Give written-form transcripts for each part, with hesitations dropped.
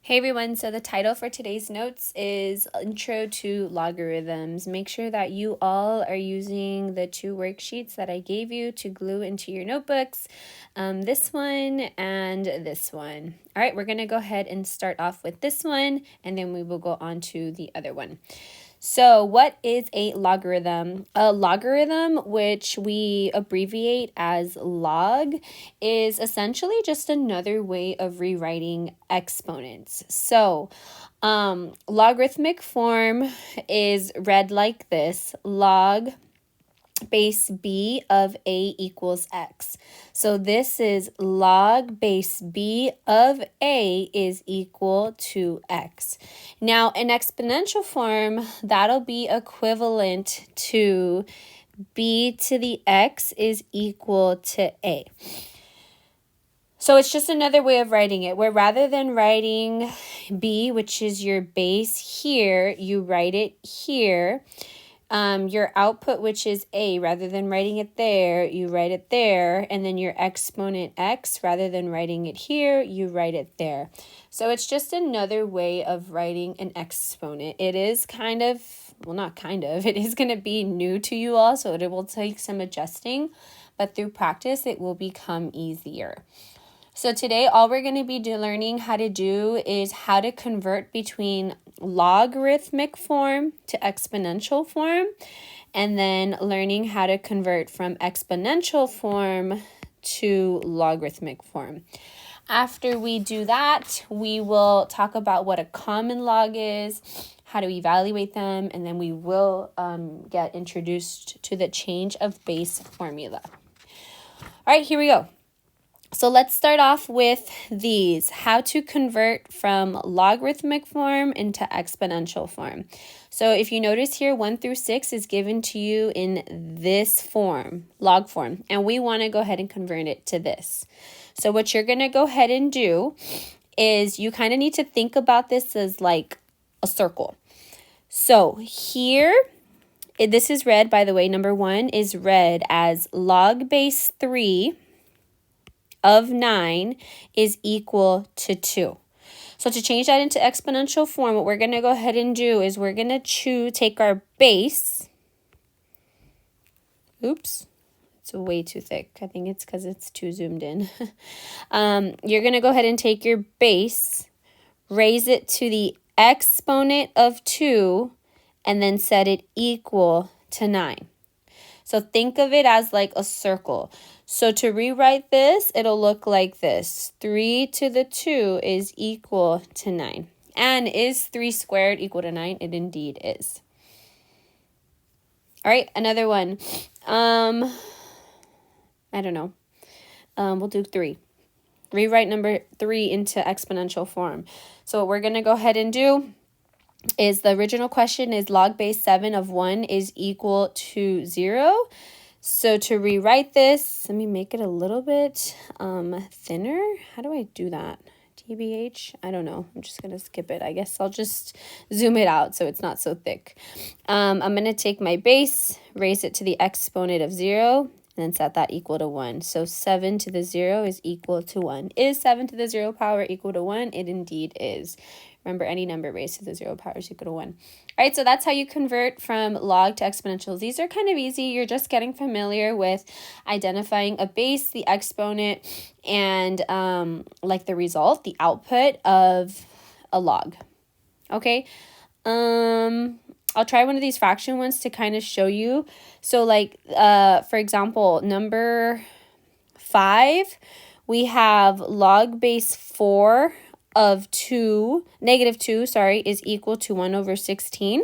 Hey everyone, so the title for today's notes is Intro to Logarithms. Make sure that you all are using the two worksheets that I gave you to glue into your notebooks, this one and this one. All right, we're going to go ahead and start off with this one, and then we will go on to the other one. So what is a logarithm? A logarithm, which we abbreviate as log, is essentially just another way of rewriting exponents. So logarithmic form is read like this: log base b of a equals x. So this is log base b of a is equal to x. Now in exponential form, that'll be equivalent to b to the x is equal to a. So it's just another way of writing it, where rather than writing b, which is your base here, you write it here. Your output, which is a, rather than writing it there, you write it there, and then your exponent x, rather than writing it here, you write it there. So it's just another way of writing an exponent. It is kind of, well, not kind of, it is going to be new to you all, so it will take some adjusting, but through practice, it will become easier. So today, all we're going to be learning how to do is how to convert between logarithmic form to exponential form, and then learning how to convert from exponential form to logarithmic form. After we do that, we will talk about what a common log is, how to evaluate them, and then we will get introduced to the change of base formula. All right, here we go. So let's start off with these, how to convert from logarithmic form into exponential form. So if you notice here, 1 through 6 is given to you in this form, log form, and we want to go ahead and convert it to this. So what you're going to go ahead and do is you kind of need to think about this as like a circle. So here, this is read, by the way, number 1 is read as log base 3 of 9 is equal to 2. So to change that into exponential form, what we're going to go ahead and do is we're going to take our base. Oops, it's way too thick. I think it's because it's too zoomed in. You're going to go ahead and take your base, raise it to the exponent of 2, and then set it equal to 9. So think of it as like a circle. So to rewrite this, it'll look like this. 3 to the 2 is equal to 9. And is 3 squared equal to 9? It indeed is. All right, another one. I don't know. We'll do 3. Rewrite number 3 into exponential form. So what we're going to go ahead and do is, the original question is log base 7 of 1 is equal to 0. So to rewrite this, let me make it a little bit thinner. How do I do that? TBH? I don't know. I'm just going to skip it. I guess I'll just zoom it out so it's not so thick. I'm going to take my base, raise it to the exponent of 0, and then set that equal to 1. So 7 to the 0 is equal to 1. Is 7 to the 0 power equal to 1? It indeed is. Remember, any number raised to the 0 power is equal to 1. All right, so that's how you convert from log to exponentials. These are kind of easy. You're just getting familiar with identifying a base, the exponent, and like the result, the output of a log. Okay, I'll try one of these fraction ones to kind of show you. So like, for example, number 5, we have log base 4 of negative 2 is equal to 1 over 16.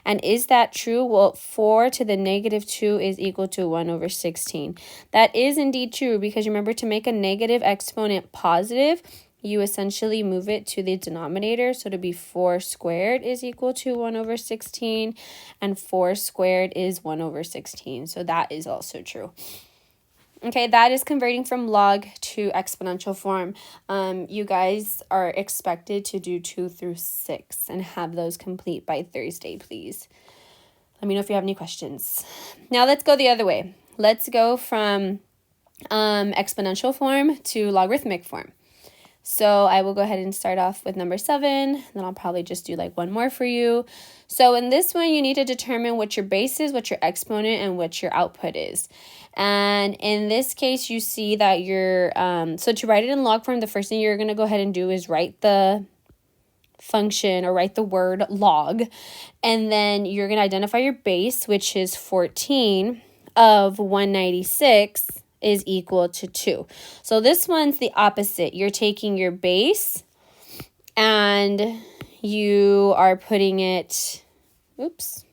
And is that true? Well, 4 to the negative 2 is equal to 1 over 16. That is indeed true, because remember, to make a negative exponent positive, you essentially move it to the denominator. So to be 4 squared is equal to 1 over 16, and 4 squared is 1 over 16. So that is also true. Okay, that is converting from log to exponential form. You guys are expected to do 2 through 6 and have those complete by Thursday, please. Let me know if you have any questions. Now let's go the other way. Let's go from exponential form to logarithmic form. So I will go ahead and start off with number 7. Then I'll probably just do like one more for you. So in this one, you need to determine what your base is, what your exponent, and what your output is. And in this case, you see that you're, so to write it in log form, the first thing you're going to go ahead and do is write the function or write the word log. And then you're going to identify your base, which is 14 of 196 is equal to 2. So this one's the opposite. You're taking your base and you are putting it, oops.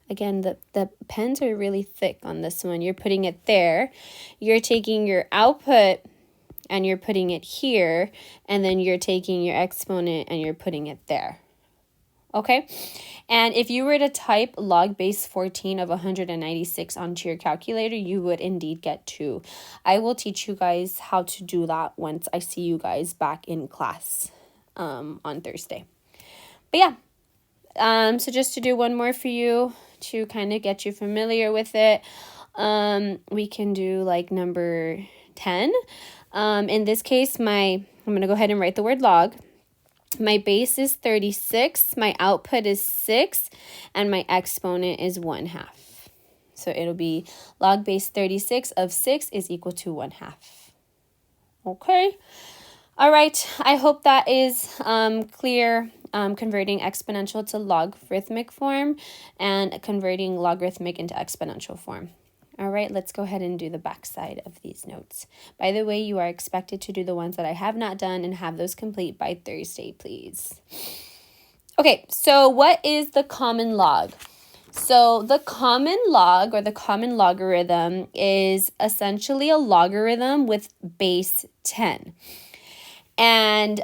Again, the pens are really thick on this one. You're putting it there. You're taking your output and you're putting it here. And then you're taking your exponent and you're putting it there. Okay? And if you were to type log base 14 of 196 onto your calculator, you would indeed get 2. I will teach you guys how to do that once I see you guys back in class on Thursday. But yeah, so just to do one more for you to kind of get you familiar with it, we can do like number 10. In this case, I'm going to go ahead and write the word log. My base is 36, my output is 6, and my exponent is 1/2. So it'll be log base 36 of 6 is equal to 1/2. Okay. All right. I hope that is clear. Converting exponential to logarithmic form and converting logarithmic into exponential form. All right, let's go ahead and do the back side of these notes. By the way, you are expected to do the ones that I have not done and have those complete by Thursday, please. Okay, so what is the common log? So the common log or the common logarithm is essentially a logarithm with base 10. And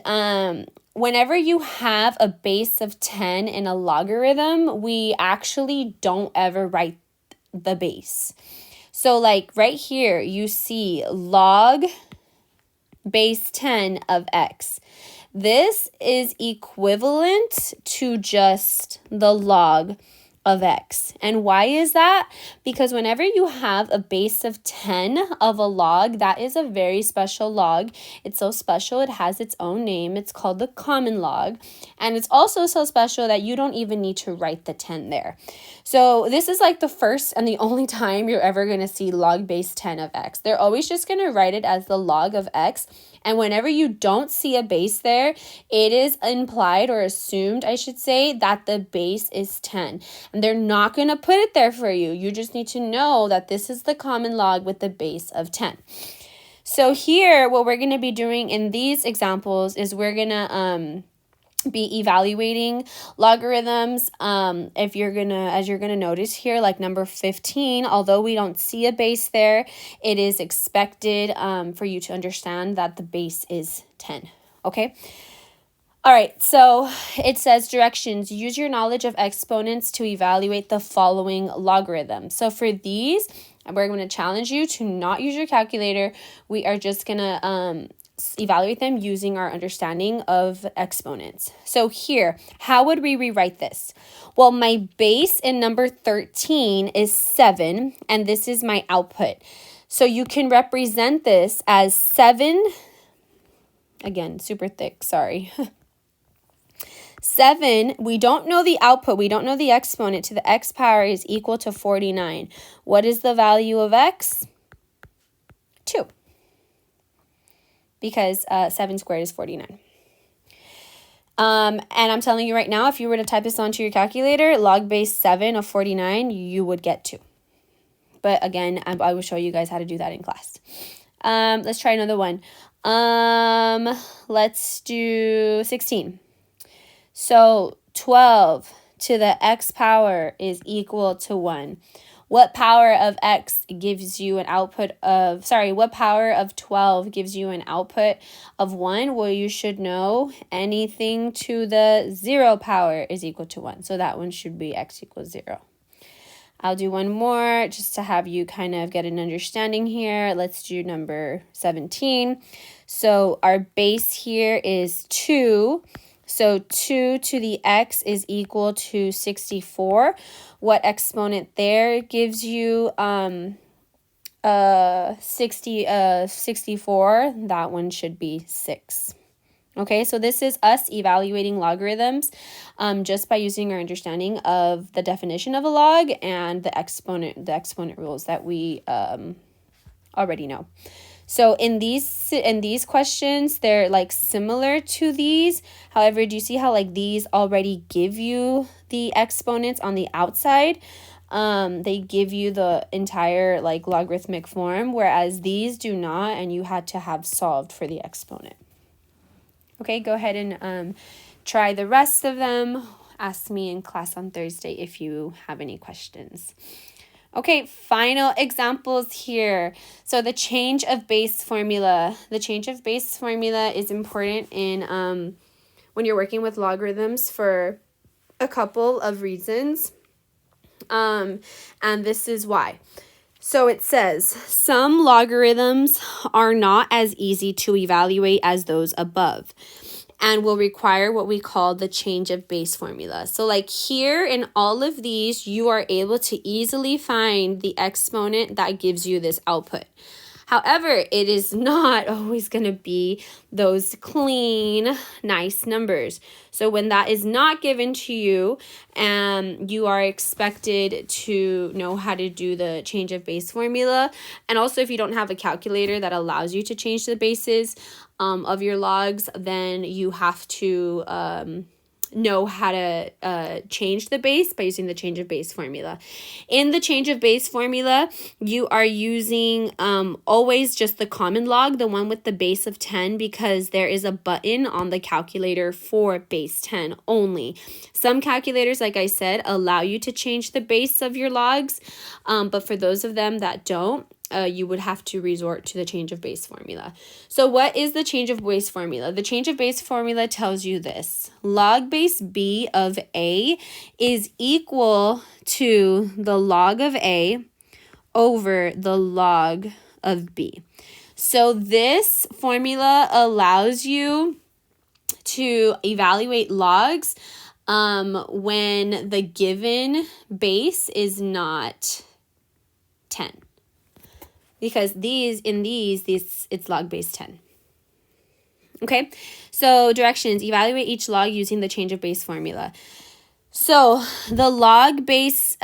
whenever you have a base of 10 in a logarithm, we actually don't ever write the base. So like right here, you see log base 10 of x. This is equivalent to just the log of x. And why is that? Because whenever you have a base of 10 of a log, that is a very special log. It's so special, it has its own name. It's called the common log. And it's also so special that you don't even need to write the 10 there. So this is like the first and the only time you're ever going to see log base 10 of x. They're always just going to write it as the log of x. And whenever you don't see a base there, it is implied or assumed, I should say, that the base is 10. And they're not going to put it there for you. You just need to know that this is the common log with the base of 10. So here, what we're going to be doing in these examples is we're going to be evaluating logarithms. As you're gonna notice here, like number 15, although we don't see a base there, it is expected for you to understand that the base is 10. Okay. All right, so it says directions. Use your knowledge of exponents to evaluate the following logarithm. So for these, we're going to challenge you to not use your calculator. We are just going to evaluate them using our understanding of exponents. So here, how would we rewrite this? Well, my base in number 13 is 7, and this is my output. So you can represent this as 7, again, super thick, sorry. 7, we don't know the output, we don't know the exponent, to the x power is equal to 49. What is the value of x? 2. Because 7 squared is 49. And I'm telling you right now, if you were to type this onto your calculator, log base 7 of 49, you would get 2. But again, I will show you guys how to do that in class. Let's try another one. Let's do 16. So 12 to the x power is equal to 1. What power of x gives you an output of, what power of 12 gives you an output of 1? Well, you should know anything to the 0 power is equal to 1. So that one should be x equals 0. I'll do one more just to have you kind of get an understanding here. Let's do number 17. So our base here is 2. So 2 to the x is equal to 64. What exponent there gives you 64, that one should be 6. Okay, so this is us evaluating logarithms just by using our understanding of the definition of a log and the exponent rules that we already know. So in these questions, they're like similar to these. However, do you see how like these already give you the exponents on the outside? They give you the entire like logarithmic form, whereas these do not, and you had to have solved for the exponent. Okay, go ahead and try the rest of them. Ask me in class on Thursday if you have any questions. Okay, final examples here. So the change of base formula. The change of base formula is important in when you're working with logarithms for a couple of reasons. And this is why. So it says, some logarithms are not as easy to evaluate as those above and will require what we call the change of base formula. So like here in all of these, you are able to easily find the exponent that gives you this output. However, it is not always going to be those clean, nice numbers. So when that is not given to you, you are expected to know how to do the change of base formula. And also if you don't have a calculator that allows you to change the bases of your logs, then you have to know how to change the base by using the change of base formula. In the change of base formula, you are using always just the common log, the one with the base of 10, because there is a button on the calculator for base 10 only. Some calculators, like I said, allow you to change the base of your logs, but for those of them that don't, you would have to resort to the change of base formula. So what is the change of base formula? The change of base formula tells you this. Log base b of a is equal to the log of a over the log of b. So this formula allows you to evaluate logs when the given base is not 10. Because it's log base 10. Okay, so directions, evaluate each log using the change of base formula. So the log base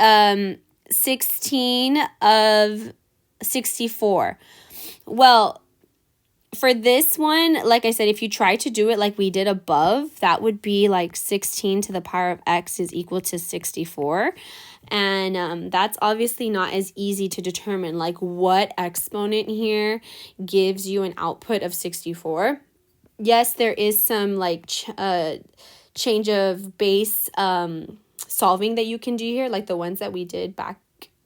16 of 64. Well, for this one, like I said, if you try to do it like we did above, that would be like 16 to the power of x is equal to 64. And that's obviously not as easy to determine, like what exponent here gives you an output of 64. Yes, there is some like change of base solving that you can do here, like the ones that we did back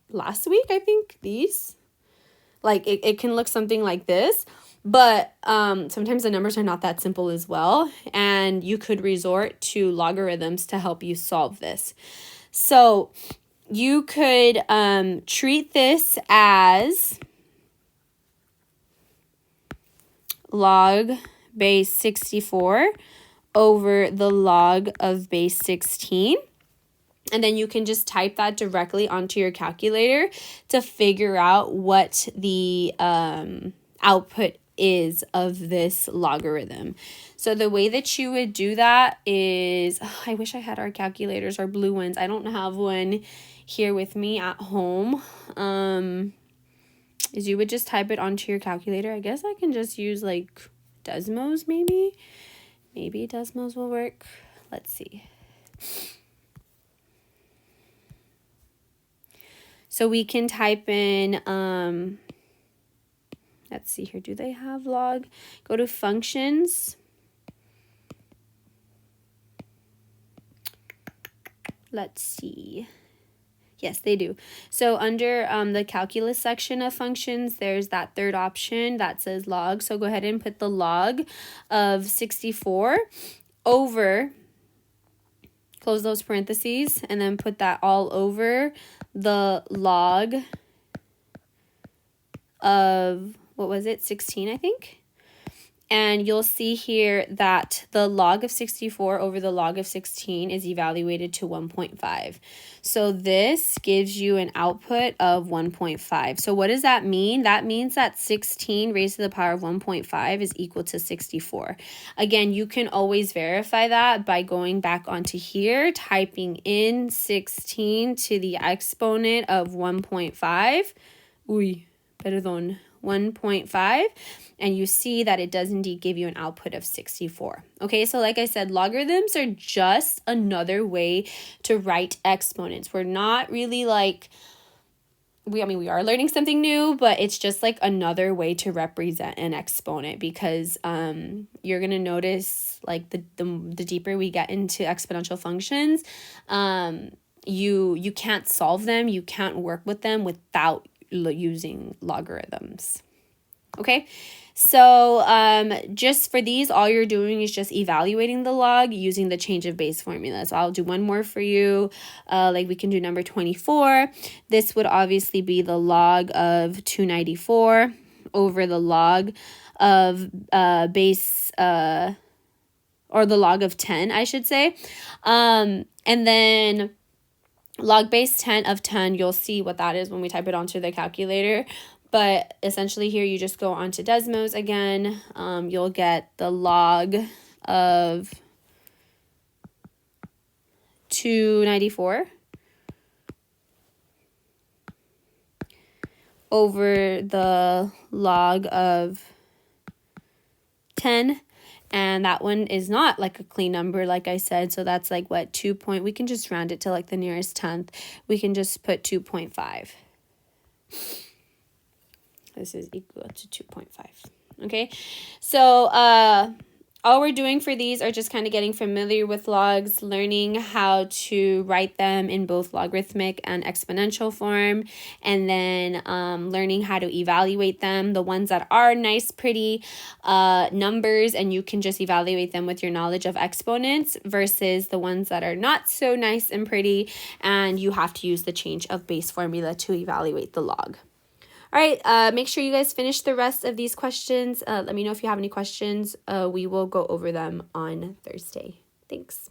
last week, I think. These. Like it can look something like this. But sometimes the numbers are not that simple as well, and you could resort to logarithms to help you solve this. So you could treat this as log base 64 over the log of base 16. And then you can just type that directly onto your calculator to figure out what the output is of this logarithm. So the way that you would do that is, I wish I had our calculators, our blue ones. I don't have one here with me at home. Is you would just type it onto your calculator. I guess I can just use like Desmos maybe. Maybe Desmos will work. Let's see. So we can type in, let's see here, do they have log? Go to functions. Let's see. Yes, they do. So under the calculus section of functions, there's that third option that says log. So go ahead and put the log of 64 over, close those parentheses, and then put that all over the log of, what was it, 16, I think? And you'll see here that the log of 64 over the log of 16 is evaluated to 1.5. So this gives you an output of 1.5. So what does that mean? That means that 16 raised to the power of 1.5 is equal to 64. Again, you can always verify that by going back onto here, typing in 16 to the exponent of 1.5. Uy, perdón. 1.5, and you see that it does indeed give you an output of 64. Okay, so like I said, logarithms are just another way to write exponents. We're not really like, we are learning something new, but it's just like another way to represent an exponent, because you're going to notice like the deeper we get into exponential functions, you can't solve them, you can't work with them without using logarithms. Okay, so just for these, all you're doing is just evaluating the log using the change of base formula. So I'll do one more for you. Like we can do number 24. This would obviously be the log of 294 over the log of base, or the log of 10, I should say. And then log base 10 of 10, you'll see what that is when we type it onto the calculator. But essentially here you just go onto Desmos again. You'll get the log of 294 over the log of 10. And that one is not like a clean number, like I said. So that's like what, we can just round it to like the nearest tenth. We can just put 2.5. This is equal to 2.5. Okay, so all we're doing for these are just kind of getting familiar with logs, learning how to write them in both logarithmic and exponential form, and then learning how to evaluate them. The ones that are nice, pretty numbers, and you can just evaluate them with your knowledge of exponents, versus the ones that are not so nice and pretty, and you have to use the change of base formula to evaluate the log. All right, make sure you guys finish the rest of these questions. Let me know if you have any questions. We will go over them on Thursday. Thanks.